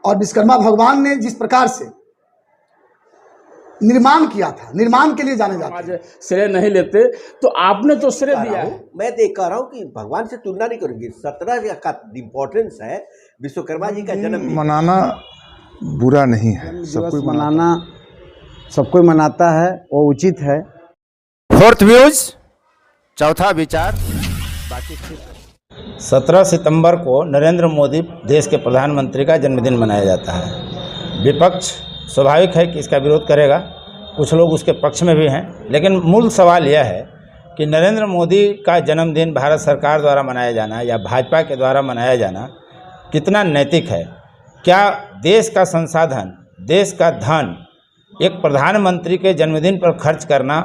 और विश्वकर्मा भगवान ने जिस प्रकार से निर्माण किया था, निर्माण के लिए जाने जाते हैं। श्रेय नहीं लेते तो आपने तो श्रेय दिया है। मैं देख कह रहा हूँ कि भगवान से तुलना नहीं करूंगी। 17 का इम्पोर्टेंस है, विश्वकर्मा जी का जन्म मनाना बुरा नहीं है, सब कोई मनाना सब कोई मनाता है, वो उचित है। फोर्थ व्यूज, चौथा विचार। बाकी 17 सितंबर को नरेंद्र मोदी देश के प्रधानमंत्री का जन्मदिन मनाया जाता है। विपक्ष स्वाभाविक है कि इसका विरोध करेगा, कुछ लोग उसके पक्ष में भी हैं, लेकिन मूल सवाल यह है कि नरेंद्र मोदी का जन्मदिन भारत सरकार द्वारा मनाया जाना या भाजपा के द्वारा मनाया जाना कितना नैतिक है। क्या देश का संसाधन, देश का धन एक प्रधानमंत्री के जन्मदिन पर खर्च करना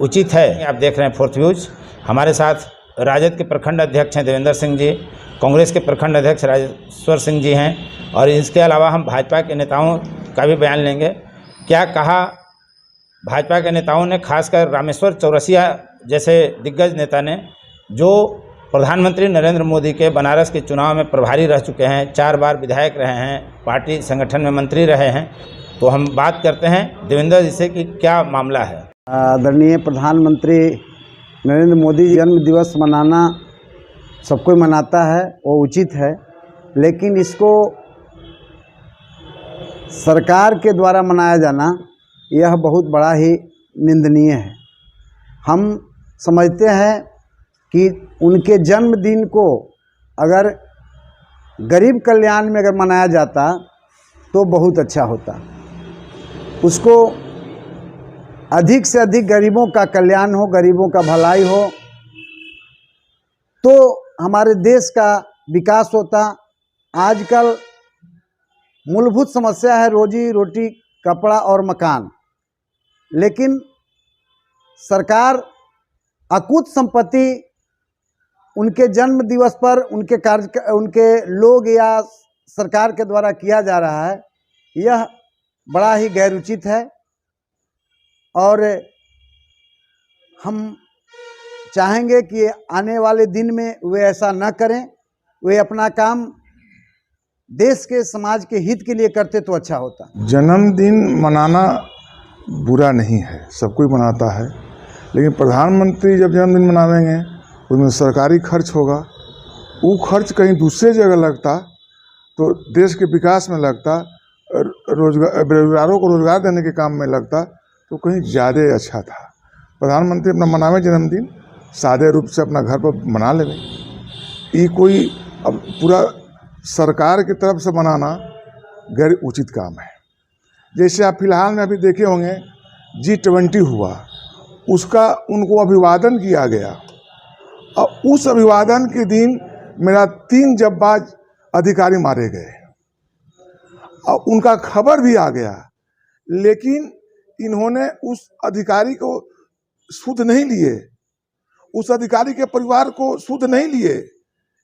उचित है? आप देख रहे हैं फोर्थ व्यूज। हमारे साथ राजद के प्रखंड अध्यक्ष हैं देवेंद्र सिंह जी, कांग्रेस के प्रखंड अध्यक्ष राजेश्वर सिंह जी हैं, और इसके अलावा हम भाजपा के नेताओं का भी बयान लेंगे। क्या कहा भाजपा के नेताओं ने, खासकर रामेश्वर चौरसिया जैसे दिग्गज नेता ने, जो प्रधानमंत्री नरेंद्र मोदी के बनारस के चुनाव में प्रभारी रह चुके हैं, 4 बार विधायक रहे हैं, पार्टी संगठन में मंत्री रहे हैं। तो हम बात करते हैं देवेंद्र जी से कि क्या मामला है। आदरणीय प्रधानमंत्री नरेंद्र मोदी जन्म दिवस मनाना सब कोई मनाता है, वो उचित है, लेकिन इसको सरकार के द्वारा मनाया जाना यह बहुत बड़ा ही निंदनीय है। हम समझते हैं कि उनके जन्मदिन को अगर गरीब कल्याण में अगर मनाया जाता तो बहुत अच्छा होता। उसको अधिक से अधिक गरीबों का कल्याण हो, गरीबों का भलाई हो, तो हमारे देश का विकास होता। आजकल मूलभूत समस्या है रोजी रोटी, कपड़ा और मकान, लेकिन सरकार अकूत संपत्ति उनके जन्म दिवस पर उनके लोग या सरकार के द्वारा किया जा रहा है, यह बड़ा ही गैर उचित है। और हम चाहेंगे कि आने वाले दिन में वे ऐसा न करें, वे अपना काम देश के समाज के हित के लिए करते तो अच्छा होता। जन्मदिन मनाना बुरा नहीं है, सब कोई मनाता है, लेकिन प्रधानमंत्री जब जन्मदिन मनावेंगे उसमें सरकारी खर्च होगा। वो खर्च कहीं दूसरे जगह लगता तो देश के विकास में लगता, बेरोजगारों को रोजगार देने के काम में लगता, तो कहीं ज़्यादा अच्छा था। प्रधानमंत्री अपना मनावे जन्मदिन, सादे रूप से अपना घर पर मना लेवे। ये कोई अब पूरा सरकार की तरफ से मनाना गैर उचित काम है। जैसे आप फिलहाल में अभी देखे होंगे G20 हुआ, उसका उनको अभिवादन किया गया, और उस अभिवादन के दिन मेरा 3 जांबाज अधिकारी मारे गए और उनका खबर भी आ गया, लेकिन इन्होंने उस अधिकारी को सुध नहीं लिए, उस अधिकारी के परिवार को सुध नहीं लिए,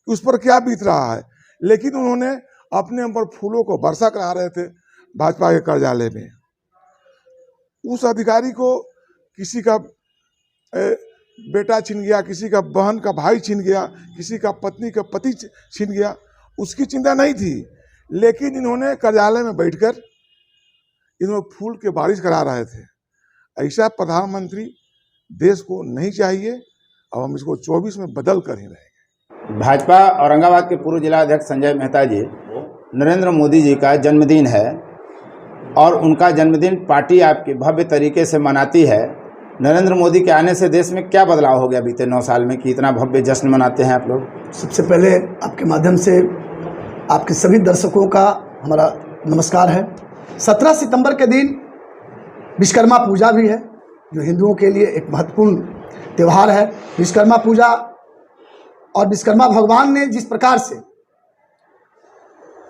उस पर क्या बीत रहा है, लेकिन उन्होंने अपने ऊपर फूलों को वर्षा करा रहे थे भाजपा के कार्यालय में। उस अधिकारी को किसी का बेटा छीन गया, किसी का बहन का भाई छीन गया, किसी का पत्नी का पति छीन गया, उसकी चिंता नहीं थी, लेकिन इन्होंने कार्यालय में बैठकर इन्होंने फूल के बारिश करा रहे थे। ऐसा प्रधानमंत्री देश को नहीं चाहिए, अब हम इसको 24 में बदल कर ही रहेंगे। भाजपा औरंगाबाद के पूर्व जिला अध्यक्ष संजय मेहता जी, नरेंद्र मोदी जी का जन्मदिन है और उनका जन्मदिन पार्टी आपकी भव्य तरीके से मनाती है। नरेंद्र मोदी के आने से देश में क्या बदलाव हो गया बीते 9 साल में कि इतना भव्य जश्न मनाते हैं आप लोग? सबसे पहले आपके माध्यम से आपके सभी दर्शकों का हमारा नमस्कार है। 17 सितंबर के दिन विश्वकर्मा पूजा भी है, जो हिंदुओं के लिए एक महत्वपूर्ण त्यौहार है। विश्वकर्मा पूजा और विश्वकर्मा भगवान ने जिस प्रकार से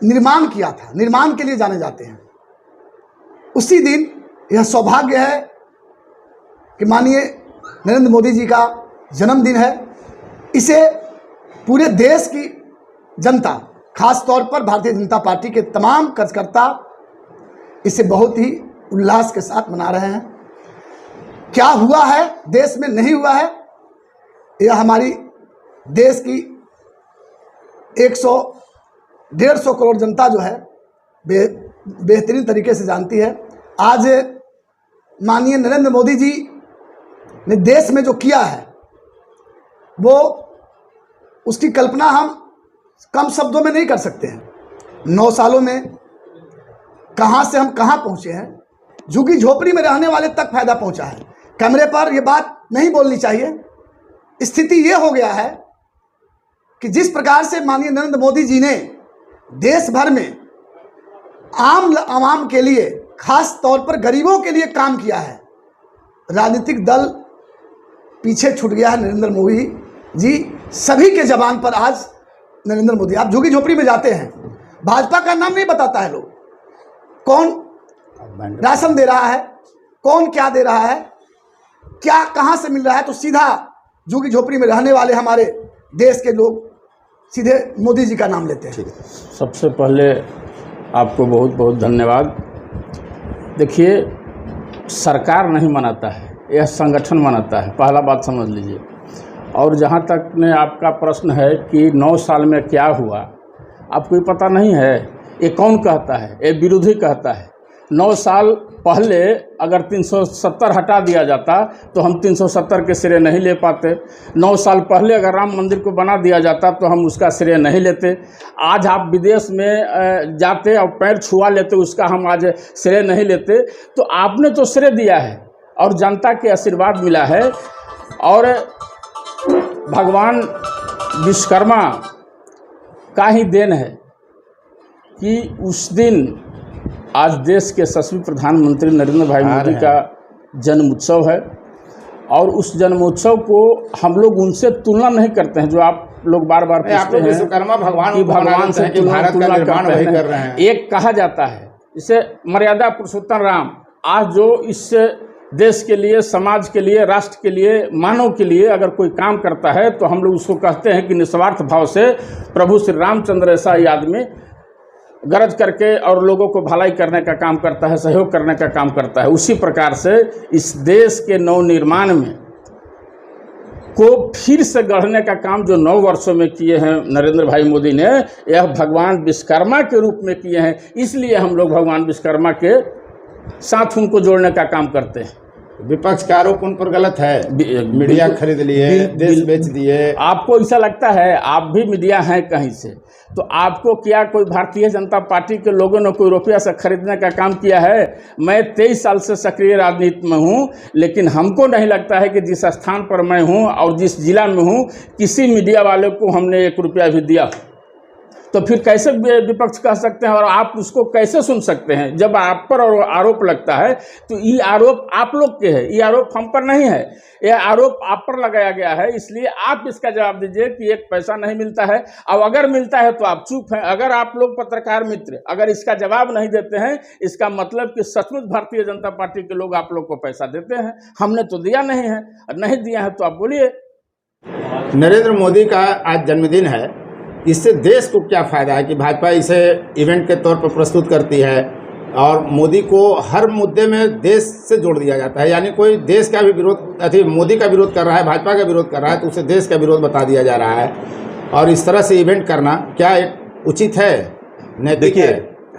निर्माण किया था, निर्माण के लिए जाने जाते हैं। उसी दिन यह सौभाग्य है कि माननीय नरेंद्र मोदी जी का जन्मदिन है। इसे पूरे देश की जनता, खास तौर पर भारतीय जनता पार्टी के तमाम कार्यकर्ता इसे बहुत ही उल्लास के साथ मना रहे हैं। क्या हुआ है देश में, नहीं हुआ है, यह हमारी देश की 100-150 करोड़ जनता जो है बेहतरीन तरीके से जानती है। आज माननीय नरेंद्र मोदी जी ने देश में जो किया है वो उसकी कल्पना हम कम शब्दों में नहीं कर सकते हैं। 9 सालों में कहाँ से हम कहाँ पहुँचे हैं, झुग्गी झोपड़ी में रहने वाले तक फायदा पहुँचा है। कैमरे पर ये बात नहीं बोलनी चाहिए। स्थिति ये हो गया है कि जिस प्रकार से माननीय नरेंद्र मोदी जी ने देश भर में आवाम के लिए, खास तौर पर गरीबों के लिए काम किया है, राजनीतिक दल पीछे छूट गया है। नरेंद्र मोदी जी सभी के जबान पर आज नरेंद्र मोदी। आप झुग्गी झोपड़ी में जाते हैं, भाजपा का नाम नहीं बताता है लोग, कौन राशन दे रहा है, कौन क्या दे रहा है, क्या कहाँ से मिल रहा है, तो सीधा झुग्गी झोपड़ी में रहने वाले हमारे देश के लोग सीधे मोदी जी का नाम लेते हैं। सबसे पहले आपको बहुत बहुत धन्यवाद। देखिए, सरकार नहीं मनाता है, यह संगठन मनाता है, पहला बात समझ लीजिए। और जहाँ तक ने आपका प्रश्न है कि 9 साल में क्या हुआ, आपको पता नहीं है। ये कौन कहता है? ये विरोधी कहता है। 9 साल पहले अगर 370 हटा दिया जाता तो हम 370 के श्रेय नहीं ले पाते। 9 साल पहले अगर राम मंदिर को बना दिया जाता तो हम उसका श्रेय नहीं लेते। आज आप विदेश में जाते और पैर छुआ लेते, उसका हम आज श्रेय नहीं लेते। तो आपने तो श्रेय दिया है और जनता के आशीर्वाद मिला है। और भगवान विश्वकर्मा का ही देन है कि उस दिन आज देश के यशस्वी प्रधानमंत्री नरेंद्र भाई मोदी का जन्म उत्सव है। और उस जन्मोत्सव को हम लोग उनसे तुलना नहीं करते हैं, जो आप लोग बार बार पूछते हैं विश्वकर्मा भगवान कि भगवान से कि भारत का निर्माण वही कर रहे हैं। एक कहा जाता है इसे मर्यादा पुरुषोत्तम राम, आज जो इस देश के लिए, समाज के लिए, राष्ट्र के लिए, मानव के लिए अगर कोई काम करता है तो हम लोग उसको कहते हैं कि निस्वार्थ भाव से प्रभु श्री रामचंद्र ऐसा ही आदमी गरज करके और लोगों को भलाई करने का काम करता है, सहयोग करने का काम करता है। उसी प्रकार से इस देश के नवनिर्माण में को फिर से गढ़ने का काम जो 9 वर्षों में किए हैं नरेंद्र भाई मोदी ने, यह भगवान विश्वकर्मा के रूप में किए हैं। इसलिए हम लोग भगवान विश्वकर्मा के साथ उनको जोड़ने का काम करते हैं। विपक्ष का आरोप उन पर गलत है, मीडिया खरीद लिए, देश बेच दिए। आपको ऐसा लगता है? आप भी मीडिया हैं कहीं से, तो आपको क्या कोई भारतीय जनता पार्टी के लोगों ने कोई रुपया से खरीदने का काम किया है? मैं 23 साल से सक्रिय राजनीति में हूं, लेकिन हमको नहीं लगता है कि जिस स्थान पर मैं हूं और जिस जिला में हूं किसी मीडिया वाले को हमने 1 रुपया भी दिया। तो फिर कैसे विपक्ष कह सकते हैं और आप उसको कैसे सुन सकते हैं? जब आप पर आरोप लगता है तो ये आरोप आप लोग के है, ये आरोप हम पर नहीं है, ये आरोप आप पर लगाया गया है। इसलिए आप इसका जवाब दीजिए कि 1 पैसा नहीं मिलता है, और अगर मिलता है तो आप चुप हैं। अगर आप लोग पत्रकार मित्र अगर इसका जवाब नहीं देते हैं, इसका मतलब कि सचमुच भारतीय जनता पार्टी के लोग आप लोग को पैसा देते हैं। हमने तो दिया नहीं है, नहीं दिया है तो आप बोलिए। नरेंद्र मोदी का आज जन्मदिन है, इससे देश को क्या फ़ायदा है कि भाजपा इसे इवेंट के तौर पर प्रस्तुत करती है और मोदी को हर मुद्दे में देश से जोड़ दिया जाता है। यानी कोई देश का भी विरोध, मोदी का विरोध कर रहा है, भाजपा का विरोध कर रहा है, तो उसे देश का विरोध बता दिया जा रहा है। और इस तरह से इवेंट करना क्या एक उचित है, नैतिक है?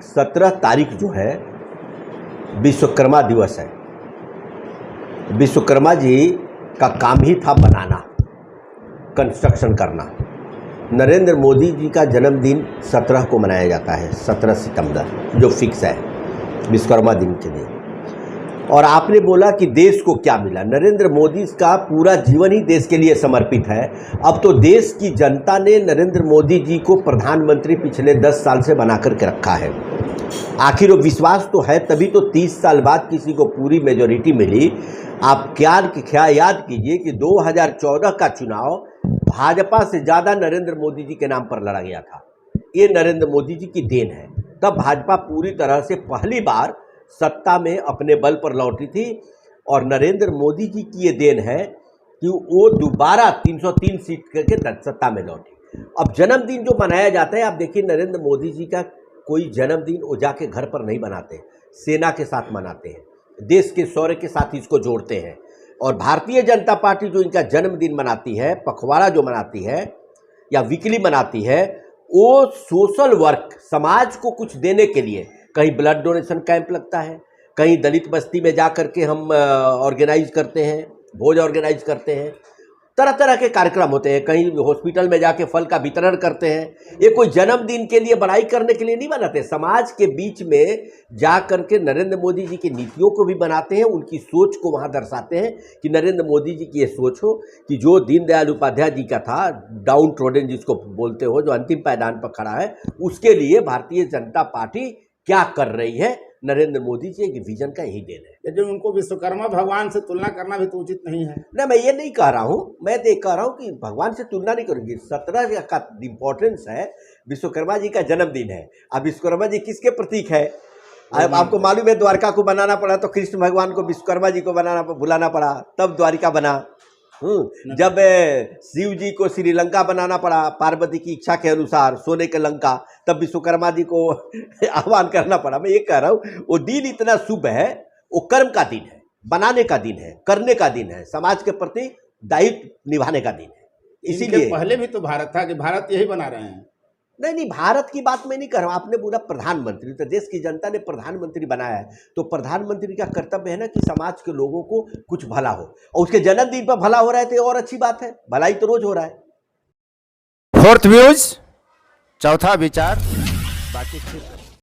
17 तारीख जो है विश्वकर्मा दिवस है। विश्वकर्मा जी का काम ही था बनाना, कंस्ट्रक्शन करना। नरेंद्र मोदी जी का जन्मदिन 17 को मनाया जाता है, 17 सितंबर, जो फिक्स है विश्वकर्मा दिन के दिन। और आपने बोला कि देश को क्या मिला, नरेंद्र मोदी का पूरा जीवन ही देश के लिए समर्पित है। अब तो देश की जनता ने नरेंद्र मोदी जी को प्रधानमंत्री पिछले 10 साल से बना करके रखा है। आखिर वो विश्वास तो है, तभी तो 30 साल बाद किसी को पूरी मेजॉरिटी मिली। आप क्या याद कीजिए कि 2014 का चुनाव भाजपा से ज़्यादा नरेंद्र मोदी जी के नाम पर लड़ा गया था। ये नरेंद्र मोदी जी की देन है। तब भाजपा पूरी तरह से पहली बार सत्ता में अपने बल पर लौटी थी, और नरेंद्र मोदी जी की ये देन है कि वो दोबारा 303 सीट करके सत्ता में लौटे। अब जन्मदिन जो मनाया जाता है, आप देखिए नरेंद्र मोदी जी का कोई जन्मदिन वो जाके घर पर नहीं मनाते, सेना के साथ मनाते हैं, देश के शौर्य के साथ इसको जोड़ते हैं। और भारतीय जनता पार्टी जो इनका जन्मदिन मनाती है, पखवाड़ा जो मनाती है या वीकली मनाती है, वो सोशल वर्क, समाज को कुछ देने के लिए, कहीं ब्लड डोनेशन कैंप लगता है, कहीं दलित बस्ती में जा कर के हम ऑर्गेनाइज करते हैं, भोज ऑर्गेनाइज करते हैं, तरह तरह के कार्यक्रम होते हैं, कहीं हॉस्पिटल में जाके फल का वितरण करते हैं। ये कोई जन्मदिन के लिए, बड़ाई करने के लिए नहीं बनाते, समाज के बीच में जा कर के नरेंद्र मोदी जी की नीतियों को भी बनाते हैं, उनकी सोच को वहाँ दर्शाते हैं कि नरेंद्र मोदी जी की ये सोच हो कि जो दीनदयाल उपाध्याय जी का था, डाउन ट्रोडन जिसको बोलते हो, जो अंतिम पायदान पर खड़ा है, उसके लिए भारतीय जनता पार्टी क्या कर रही है, नरेंद्र मोदी जी एक विजन का यही देन है। लेकिन उनको विश्वकर्मा भगवान से तुलना करना भी तो उचित नहीं है। ना, मैं ये नहीं कह रहा हूँ, मैं तो कह रहा हूँ कि भगवान से तुलना नहीं करूँगी। 17 का इम्पोर्टेंस है, विश्वकर्मा जी का जन्मदिन है। अब विश्वकर्मा जी किसके प्रतीक है? अब आपको मालूम है, द्वारका को बनाना पड़ा तो कृष्ण भगवान को विश्वकर्मा जी को बुलाना पड़ा, तब द्वारिका बना। जब शिव जी को श्रीलंका बनाना पड़ा पार्वती की इच्छा के अनुसार, सोने के लंका, तब विश्वकर्मा जी को आह्वान करना पड़ा। मैं ये कह रहा हूँ, वो दिन इतना शुभ है, वो कर्म का दिन है, बनाने का दिन है, करने का दिन है, समाज के प्रति दायित्व निभाने का दिन है। इसीलिए पहले भी तो भारत था कि भारत यही बना रहे हैं। नहीं, भारत की बात मैं नहीं कर रहा हूँ, आपने बोला प्रधानमंत्री, तो देश की जनता ने प्रधानमंत्री बनाया है, तो प्रधानमंत्री का कर्तव्य है ना कि समाज के लोगों को कुछ भला हो, और उसके जन्मदिन पर भला हो रहा है तो और अच्छी बात है, भलाई तो रोज हो रहा है। फोर्थ व्यूज, चौथा विचार, बाकी